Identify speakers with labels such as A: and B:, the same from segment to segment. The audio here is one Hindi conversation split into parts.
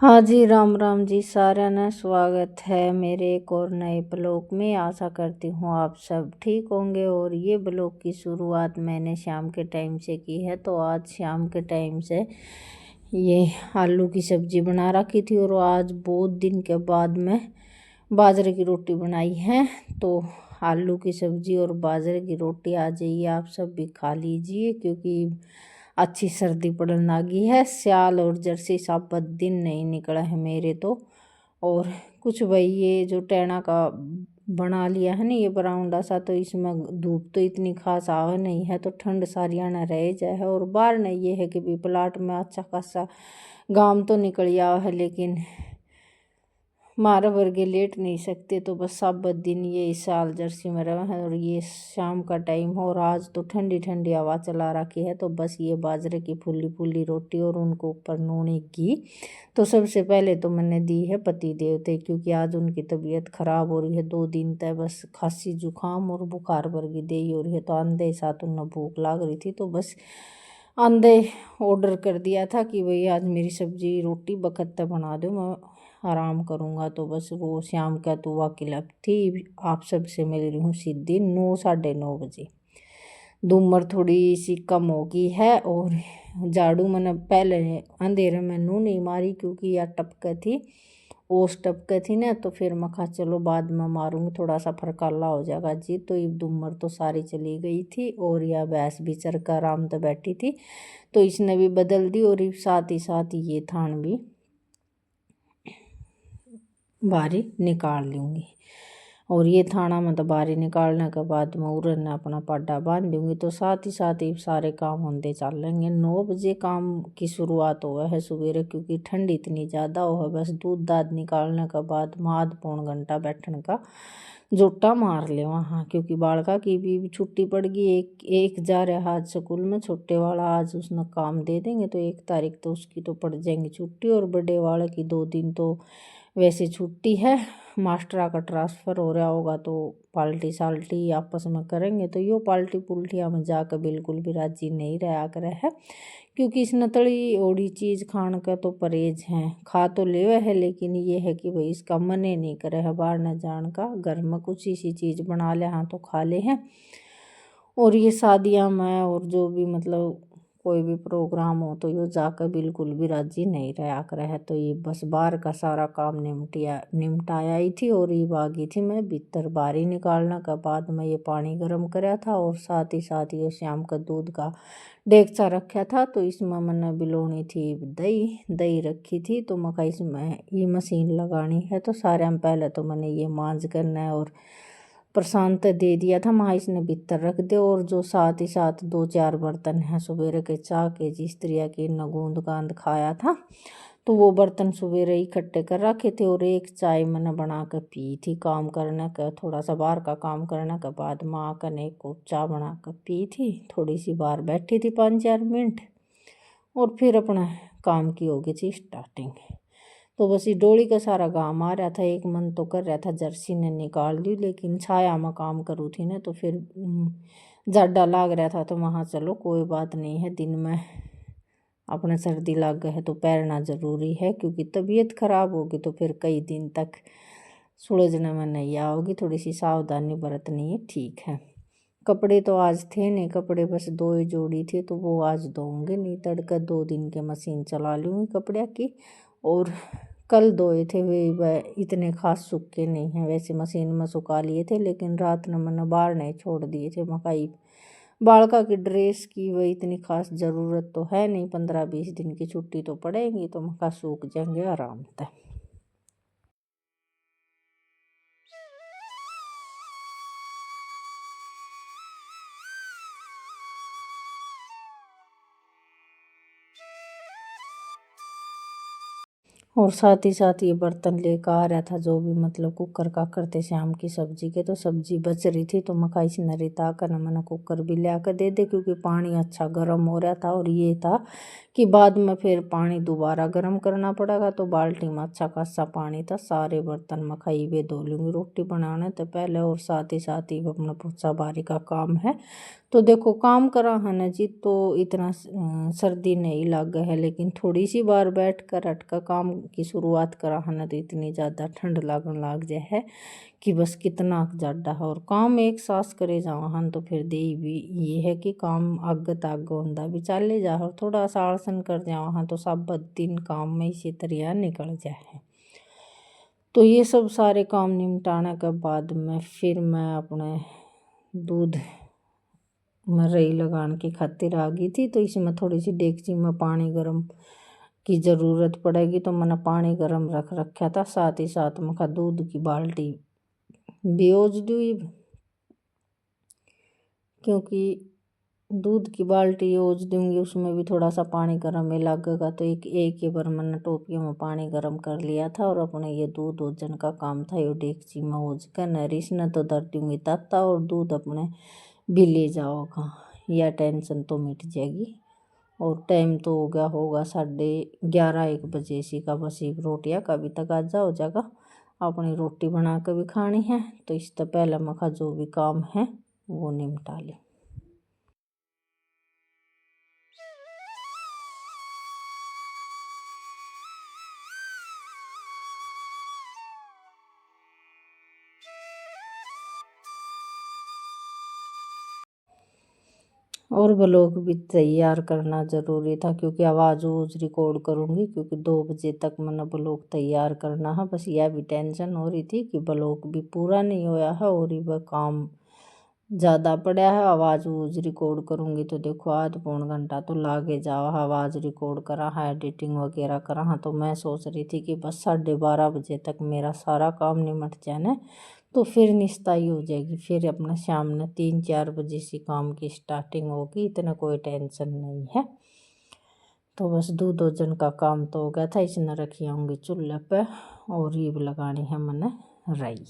A: हाँ जी, राम राम जी। सारा ना स्वागत है मेरे एक और नए ब्लॉग में। आशा करती हूँ आप सब ठीक होंगे। और ये ब्लॉग की शुरुआत मैंने शाम के टाइम से की है। तो आज शाम के टाइम से ये आलू की सब्ज़ी बना रखी थी और आज बहुत दिन के बाद मैं बाजरे की रोटी बनाई है। तो आलू की सब्ज़ी और बाजरे की रोटी आ जाइए, आप सब भी खा लीजिए, क्योंकि अच्छी सर्दी पड़ने लगी है। स्याल और जर्सी साबत दिन नहीं निकला है मेरे तो। और कुछ भाई ये जो टेना का बना लिया है ना, ये बरामदा सा, तो इसमें धूप तो इतनी खास आवे नहीं है, तो ठंड सारी आना रह जाए। और बाहर नहीं ये है कि भी प्लाट में अच्छा खासा घाम तो निकल आवा है, लेकिन मारा वर्गे लेट नहीं सकते। तो बस साबत दिन ये इस साल जर्सी में रहा है। और ये शाम का टाइम हो और आज तो ठंडी ठंडी हवा चला रखी है। तो बस ये बाजरे की फुली फुली रोटी और उनको ऊपर नूनी घी। तो सबसे पहले तो मैंने दी है पति देवते, क्योंकि आज उनकी तबीयत खराब हो रही है। 2 दिन तक बस खांसी जुकाम और बुखार वर्गी दे हो रही है। तो आंधे साथ उन्हें भूख लाग रही थी, तो बस आंधे ऑर्डर कर दिया था कि भाई आज मेरी सब्जी रोटी बखत बना दो, मैं आराम करूँगा। तो बस वो शाम का तो वाकिलाब थी। आप सबसे मिल रही हूँ सीधी 9 साढ़े 9 बजे। धूमर थोड़ी सी कम हो गई है और झाड़ू मैंने पहले अंधेरे में नू नहीं मारी, क्योंकि यह टपके थी, ओस टपके थी ना। तो फिर मैं कहा चलो बाद में मारूंगी, थोड़ा सा फरकाला हो जाएगा जी। तो ये धूमर तो सारी चली गई थी और यह भैंस भी चर कर आराम से बैठी थी, तो इसने भी बदल दी। और साथ ही साथ ये थान भी बारी निकाल लूँगी। और ये थाना मतलब बारी निकालने के बाद मैं उरन अपना पाडा बांध दूँगी। तो साथ ही सारे काम होते चलेंगे। 9 बजे काम की शुरुआत हुआ है सवेरे, क्योंकि ठंड इतनी ज़्यादा हो है। बस दूध दाद निकालने के बाद आध पौन घंटा बैठने का जोटा मार ले वहाँ, क्योंकि बालका की भी छुट्टी पड़ गई। एक जा रहा आज स्कूल में, छोटे वाला आज उसने काम दे देंगे, तो 1 तारीख तो उसकी तो पड़ जाएंगी छुट्टी। और बड़े वाले की 2 दिन तो वैसे छुट्टी है। मास्टरा का ट्रांसफ़र हो रहा होगा, तो पाल्टी साल्टी आपस में करेंगे। तो यो पाल्टी पुल्टिया में जाकर बिल्कुल भी राजी नहीं रहा करे है, क्योंकि इसने तली ओड़ी चीज़ खान का तो परहेज है। खा तो लेवे है, लेकिन ये है कि भाई इसका मन ही नहीं करे है बाहर न जान का। घर में कुछ ऐसी चीज़ बना ले हाँ तो खा ले हैं। और ये शादियाँ में और जो भी मतलब कोई भी प्रोग्राम हो, तो ये जाकर बिल्कुल भी राजी नहीं रहा करे है। तो ये बस बाहर का सारा काम निमटाया ही थी। और ये बागी थी मैं भीतर बारी निकालने के बाद मैं ये पानी गर्म कराया था। और साथ ही साथ ये शाम का दूध का डेगचा रखा था, तो इसमें मैंने बिलोनी थी दही दही रखी थी। तो मैं इसमें ये मशीन लगानी है, तो सारे में पहले तो मैंने ये मांझ करना है और प्रशांत दे दिया था, माँ इसने भीतर रख दे। और जो साथ ही साथ 2-4 बर्तन हैं सवेरे के चाह के जिस तरह के न गूंद गांद खाया था, तो वो बर्तन सवेरे ही इकट्ठे कर रखे थे। और एक चाय मैंने बना कर पी थी काम करने का, थोड़ा सा बाहर का काम करने के बाद माँ का ने एक कप चाय बना कर पी थी। थोड़ी सी बाहर बैठी थी 5-4 मिनट, और फिर अपना काम की होगी थी स्टार्टिंग। तो बस ये डोली का सारा काम आ रहा था। एक मन तो कर रहा था जर्सी ने निकाल दी, लेकिन छाया में काम करूँ थी ना, तो फिर जाडा लाग रहा था। तो वहाँ चलो कोई बात नहीं है, दिन में अपने सर्दी लग गए है तो पैरना ज़रूरी है, क्योंकि तबीयत ख़राब होगी तो फिर कई दिन तक सुलझने में नहीं आओगी। थोड़ी सी सावधानी बरतनी है, ठीक है। कपड़े तो आज थे नहीं, कपड़े बस 2 ही जोड़ी थी, तो वो आज धोऊंगे, नहीं तड़का 2 दिन के मशीन चला लूँगी कपड़े की। और कल धोए थे वे इतने खास सूखे नहीं हैं, वैसे मशीन में सुखा लिए थे, लेकिन रात में मैंने बाहर नहीं छोड़ दिए थे। मकाई बालका की ड्रेस की वही इतनी खास ज़रूरत तो है नहीं, 15-20 दिन की छुट्टी तो पड़ेगी, तो मका सूख जाएंगे आराम से। और साथ ही साथ ये बर्तन लेकर आ रहा था, जो भी मतलब कुकर का करते शाम की सब्जी के, तो सब्जी बच रही थी, तो मकाई से नरीता कर मैंने कुकर भी ले आकर दे दे, क्योंकि पानी अच्छा गर्म हो रहा था। और ये था कि बाद में फिर पानी दोबारा गर्म करना पड़ेगा, तो बाल्टी में अच्छा खासा पानी था। सारे बर्तन मकाई वे धो लूँगी रोटी बनाने तो पहले। और साथ ही अपना पोछा बारी का काम है। तो देखो काम करा है ना जी, तो इतना सर्दी नहीं लग है, लेकिन थोड़ी सी बार बैठ कर हट का काम की शुरुआत करा है ना तो इतनी ज़्यादा ठंड लागन लाग जाए है कि बस कितना ज़्यादा है। और काम एक सांस करे जावा हन तो फिर दे भी ये है कि काम आगे तक होंदा भी चले जा, और थोड़ा सा आलसन कर जावा हन तो सब दिन काम में इसी तरह निकल जाए। तो ये सब सारे काम निपटाने के बाद में फिर मैं अपने दूध में रई लगाने की खातिर आ गई थी। तो इसमें थोड़ी सी डेगची में पानी गर्म की ज़रूरत पड़ेगी, तो मैंने पानी गर्म रख रखा था। साथ ही साथ मैं दूध की बाल्टी बेओज दी, क्योंकि दूध की बाल्टी ओज दूंगी उसमें भी थोड़ा सा पानी गर्म में लगेगा। तो एक ही बार मैंने टोपियों में पानी गर्म कर लिया था और अपने ये दूध ओजन का काम था ये डेगची में ओज कर नरिश न तो दर दूंगी ताता, और दूध अपने भी ले जाओगा, यह टेंशन तो मिट जाएगी। और टाइम तो हो गया होगा 11:30-1 बजे सी का, बस एक रोटियाँ का भी तकाजा हो जाएगा। अपनी रोटी बना कर भी खानी है, तो इससे पहले मखा जो भी काम है वो निपटा ले। और ब्लॉग भी तैयार करना ज़रूरी था, क्योंकि आवाज़ वूज रिकॉर्ड करूँगी, क्योंकि 2 बजे तक मैंने ब्लॉग तैयार करना है। बस यह भी टेंशन हो रही थी कि ब्लॉग भी पूरा नहीं होया है और वह काम ज़्यादा पड़ा है। आवाज़ वूज रिकॉर्ड करूँगी तो देखो आध पौन घंटा तो लागे जावा, आवाज़ रिकॉर्ड करा है, एडिटिंग वगैरह करा है। तो मैं सोच रही थी कि बस 12:30 बजे तक मेरा सारा काम निमट जाना, तो फिर निस्ताई हो जाएगी। फिर अपना शाम में 3-4 बजे से काम की स्टार्टिंग होगी, इतना कोई टेंशन नहीं है। तो बस दूध ओजन का काम तो हो गया था, इसने रखी आऊँगी चूल्हे पे और ये लगानी है मैंने राई।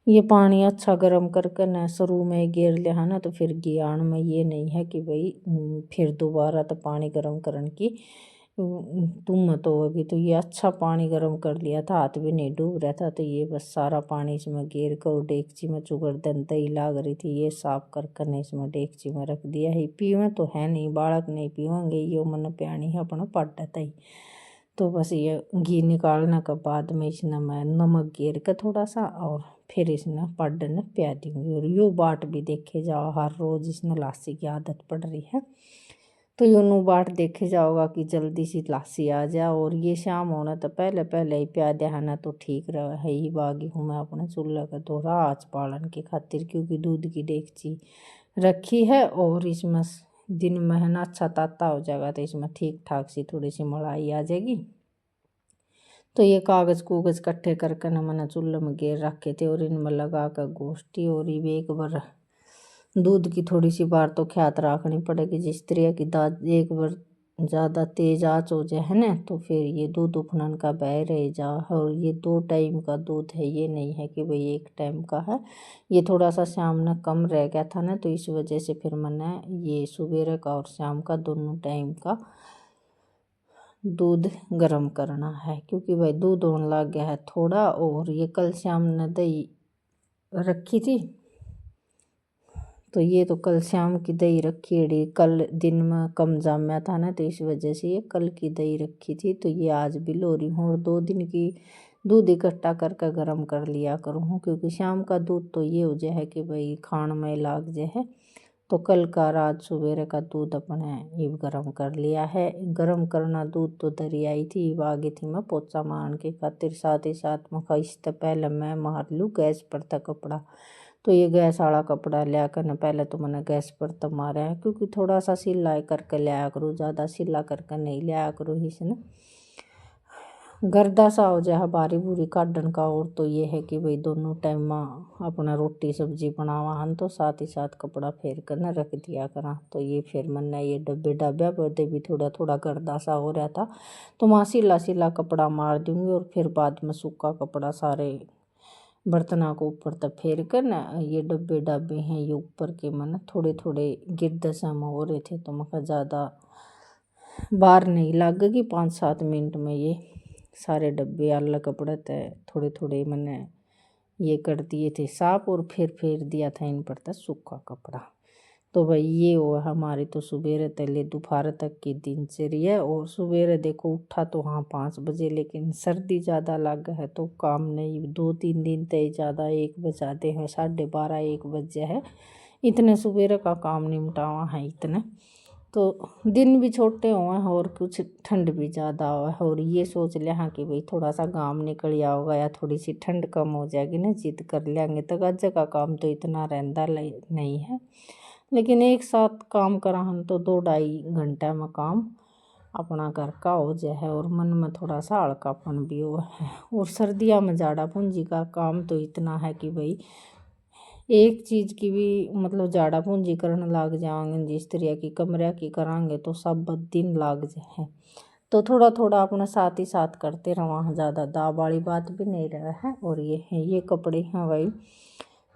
A: ये पानी अच्छा गर्म करके न शुरू में गेर लिया ना, तो फिर ज्ञान में ये नहीं है कि भाई फिर दोबारा तो पानी गर्म करने की तुमत होगी। तो ये अच्छा पानी गर्म कर लिया था, हाथ भी नहीं डूब रहा था। तो ये बस सारा पानी इसमें गेर कर डेगची में चुगड़ दन दही लाग रही थी, ये साफ कर ने इसमें डेगची में रख दिया है। पीवे तो है नहीं, बालक नहीं पीवेंगे, ये मन प्यानी है अपना पड्डा तई। तो बस ये घी निकालने के बाद में इसने मैं नमक गेर के थोड़ा सा और फिर इसने पड्ड ने प्या दूँगी। और यो बाट भी देखे जाओ, हर रोज़ इसने लासी की आदत पड़ रही है, तो यो नू बाट देखे जाओगा कि जल्दी सी लासी आ जाए। और ये शाम होना तो पहले पहले ही प्या दिया है ना, तो ठीक रहा है। ही बागी हूँ मैं अपने चूल्हे का दोहरा आँच पालन की खातिर, क्योंकि दूध की डेगची रखी है और इसमें दिन में है ना अच्छा ताता हो जाएगा, तो इसमें ठीक ठाक सी थोड़ी सी मलाई आ जाएगी। तो ये कागज़ कूगज इकट्ठे करके न मैंने चूल्हे में गेर रखे थे और इनमें लगा कर गोश्ती। और ये एक बार दूध की थोड़ी सी बार तो ख्यात रखनी पड़ेगी, जिस तरह की दाद एक बार ज़्यादा तेज आँच हो जाए है ना, तो फिर ये दूध उफनन का बह रह जा। और ये 2 टाइम का दूध है, ये नहीं है कि भाई 1 टाइम का है। ये थोड़ा सा शाम में कम रह गया था ना, तो इस वजह से फिर मैंने ये सवेरे का और शाम का दोनों टाइम का दूध गर्म करना है, क्योंकि भाई दूध होने लग गया है थोड़ा। और ये कल शाम ने दही रखी थी, तो ये तो कल शाम की दही रखी है, कल दिन में कम जामा था ना, तो इस वजह से ये कल की दही रखी थी। तो ये आज भी लो रही हूँ और 2 दिन की दूध इकट्ठा करके गर्म कर लिया करूँ, क्योंकि शाम का दूध तो ये हो जाए है कि भाई खान में लाग जाए है। तो कल का रात सवेरे का दूध अपने ये गर्म कर लिया है। गर्म करना दूध तो दरी आई थी, आ गई थी मैं पोचा मारने की खातिर। साथ ही साथ मैं इससे पहले मैं मार लूँ गैस पर था कपड़ा। तो ये गैस वाला कपड़ा लिया कर न पहले तो मैंने गैस पर तो मारा है, क्योंकि थोड़ा सा सिलाई करके लिया करूँ, ज़्यादा सिला करके नहीं लिया करूँ इसने गर्दा सा हो जाए बारी बुरी काटन का। और तो ये है कि भाई दोनों टाइम अपना रोटी सब्जी बनावा हन, तो साथ ही साथ कपड़ा फेर कर न रख दिया करा। तो ये फिर मैंने ये डब्बे डब्बे पर भी थोड़ा थोड़ा गर्दा सा हो रहा था, तो वहाँ सिला सिला कपड़ा मार दूँगी और फिर बाद में सूखा कपड़ा सारे बर्तना को ऊपर तक फेर कर ना, ये डब्बे डाबे हैं ये ऊपर के मन थोड़े थोड़े गिरद सम हो रहे थे, तो मैं ज़्यादा बार नहीं लगेगी, 5-7 मिनट में ये सारे डब्बे आला कपड़े थे थोड़े थोड़े मैंने ये कर दिए थे साफ, और फिर फेर दिया था इन पर था सूखा कपड़ा। तो भाई ये वो हमारी तो सुबह तले दोपहर तक की दिनचर्या। और सुबह देखो उठा तो हाँ 5 बजे, लेकिन सर्दी ज़्यादा लग है तो काम नहीं, 2-3 दिन तय ज़्यादा 1 बजाते हैं, 12:30-1 बजे है, इतने सुबह का काम निपटावा है इतने। तो दिन भी छोटे हुए हैं और कुछ ठंड भी ज़्यादा हुआ है, और ये सोच लिया हाँ कि भाई थोड़ा सा गाँव निकल जाओगा या थोड़ी सी ठंड कम हो जाएगी ना, जिद कर लेंगे तो गज का काम तो इतना रहता नहीं है, लेकिन एक साथ काम करा हम तो 2-2.5 घंटा में काम अपना घर का हो जाए, और मन में थोड़ा सा हल्कापन भी हो है। और सर्दियाँ में जाड़ा पूंजी का काम तो इतना है कि भाई एक चीज़ की भी मतलब जाड़ा पूंजी करने लाग जाएंगे, जिस तरह की कमरे की करांगे तो सब दिन लाग जाए, तो थोड़ा थोड़ा अपना साथ ही साथ करते रहा, ज़्यादा दाव वाली बात भी नहीं रहा है। और ये कपड़े हैं भाई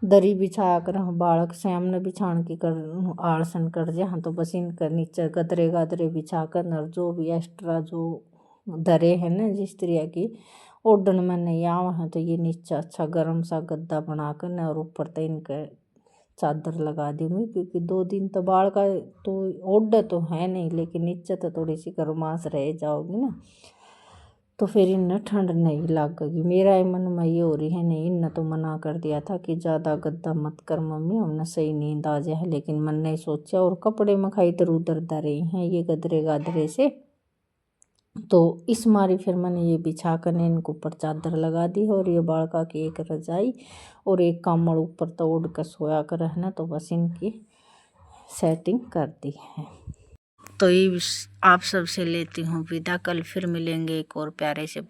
A: दरी बिछा कर बालक सामने बिछान की कर आलसन कर जहाँ, तो बस इनकर नीचे गदरे गादरे बिछा कर और जो भी एक्स्ट्रा जो दरे हैं ना जिस तरह की ओढ़न में नहीं आवा है, तो ये नीचे अच्छा गर्म सा गद्दा बना कर न और ऊपर तो इनके चादर लगा दूँगी, क्योंकि 2 दिन तो बाल का तो ओढ़ तो है नहीं, लेकिन नीचे तो थोड़ी सी गर्माश रह जाओगी ना, तो फिर इन्हें ठंड नहीं लगेगी। मेरा मन में ये हो रही है नहीं, इन्हें तो मना कर दिया था कि ज़्यादा गद्दा मत कर मम्मी, हमने सही नींद आ जाए, लेकिन मन ने सोचा और कपड़े में खाई इधर उधर धरे हैं ये गदरे गादरे से, तो इस मारी फिर मैंने ये बिछा कर इनको ऊपर चादर लगा दी है, और ये बालका की एक रजाई और एक कम्बल ऊपर तो ओढ़ कर सोया कर रहना, तो बस इनकी सेटिंग कर दी है। तो ये आप सबसे लेती हूँ विदा, कल फिर मिलेंगे एक और प्यारे से